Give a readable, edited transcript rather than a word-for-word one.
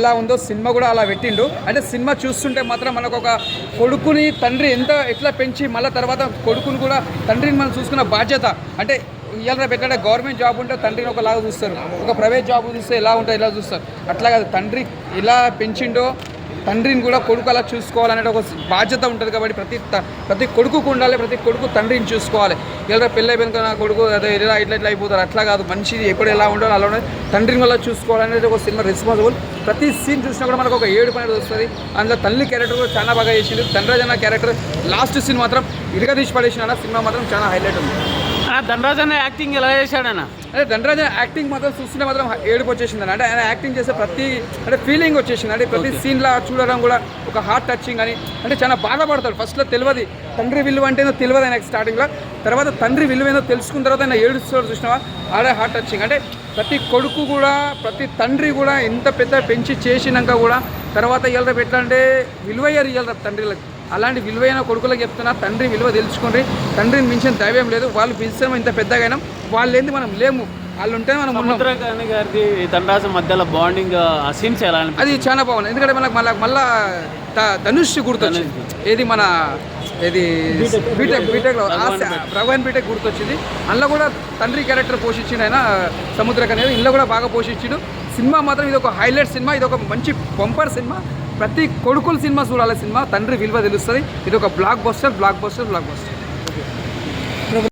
ఎలా ఉందో సినిమా కూడా అలా పెట్టిండు. అంటే సినిమా చూస్తుంటే మాత్రం మనకు ఒక కొడుకుని తండ్రి ఎట్లా పెంచి మళ్ళీ తర్వాత కొడుకుని కూడా తండ్రిని మనం చూసుకున్న బాధ్యత. అంటే ఇవాళ పెట్టాడే గవర్నమెంట్ జాబ్ ఉంటే తండ్రిని ఒకలాగా చూస్తారు, ఒక ప్రైవేట్ జాబ్ చూస్తే ఎలా ఉంటుంది ఇలా చూస్తారు. అట్లా కాదు, తండ్రి ఎలా పెంచిండో తండ్రిని కూడా కొడుకు అలా చూసుకోవాలనే ఒక బాధ్యత ఉంటుంది. కాబట్టి ప్రతి కొడుకుకు ఉండాలి, ప్రతి కొడుకు తండ్రిని చూసుకోవాలి. ఇలా పెళ్ళి అయిపోయిన నా కొడుకు అదే ఇలా ఇట్లా అయిపోతారు, అట్లా కాదు. మనిషి ఎప్పుడు ఎలా ఉండాలో అలా ఉండదు, తండ్రిని వల్ల చూసుకోవాలనేది ఒక సినిమా రెస్పాన్సిబుల్. ప్రతి సీన్ చూసినా కూడా మనకు ఒక ఏడుపు అనేది వస్తుంది. అందులో తల్లి క్యారెక్టర్ కూడా చాలా బాగా చేసింది. ధనరాజ్ అన్న క్యారెక్టర్ లాస్ట్ సీన్ మాత్రం ఇరుగా తీసి పడేసిన సినిమా మాత్రం చాలా హైలైట్ ఉంది. ధనరాజ్ అన్న యాక్టింగ్ ఎలా చేశాడన్న? అంటే ధనరాజ్ యాక్టింగ్ మాత్రం చూస్తుంటే మాత్రం ఏడుపు వచ్చేసింది. అంటే ఆయన యాక్టింగ్ చేసే ప్రతి ఫీలింగ్ వచ్చేసింది. అంటే ప్రతి సీన్లో చూడడం కూడా ఒక హార్ట్ టచింగ్ అని. అంటే చాలా బాధపడతాడు. ఫస్ట్లో తెలియదు తండ్రి విలువ అంటే ఏదో తెలియదు ఆయనకు స్టార్టింగ్లో. తర్వాత తండ్రి విలువ ఏదో తెలుసుకున్న తర్వాత ఆయన ఏడుస్తాడు చూసినావా, ఆడే హార్ట్ టచింగ్. అంటే ప్రతి కొడుకు కూడా ప్రతి తండ్రి కూడా ఎంత పెద్ద పెంచి చేసినాక కూడా తర్వాత ఇవాళ పెట్టాలంటే విలువయ్యారు ఇవాళ తండ్రులకు. అలాంటి విలువైన కొడుకులకు చెప్తున్నా, తండ్రి విలువ తెలుసుకోండి. తండ్రిని మించిన దైవం లేదు. వాళ్ళు పిలిచిన ఇంత పెద్దగా అయినాం, వాళ్ళు ఏంది మనం లేము, వాళ్ళు ఉంటే మనం సముద్రకాని గారి ధనరాజు మధ్యలో బాండింగ్ ఆ సీన్స్ ఎలా అది చాలా బాగుంది. ఎందుకంటే మనకు మళ్ళా ధనుష్ గుర్తొచ్చింది. ఏది మన ఇది బీటెక్లో భగవాన్ బీటెక్ గుర్తొచ్చింది. అందులో కూడా తండ్రి క్యారెక్టర్ పోషించిండు ఆయన సముద్రకాని. ఇందులో కూడా బాగా పోషించిండు. సినిమా మాత్రం ఇది ఒక హైలైట్ సినిమా, ఇది ఒక మంచి బంపర్ సినిమా. ప్రతి కొడుకుల సినిమా చూడాలి. సినిమా తండ్రి విలువ తెలుస్తుంది. ఇది ఒక బ్లాక్ బస్టర్.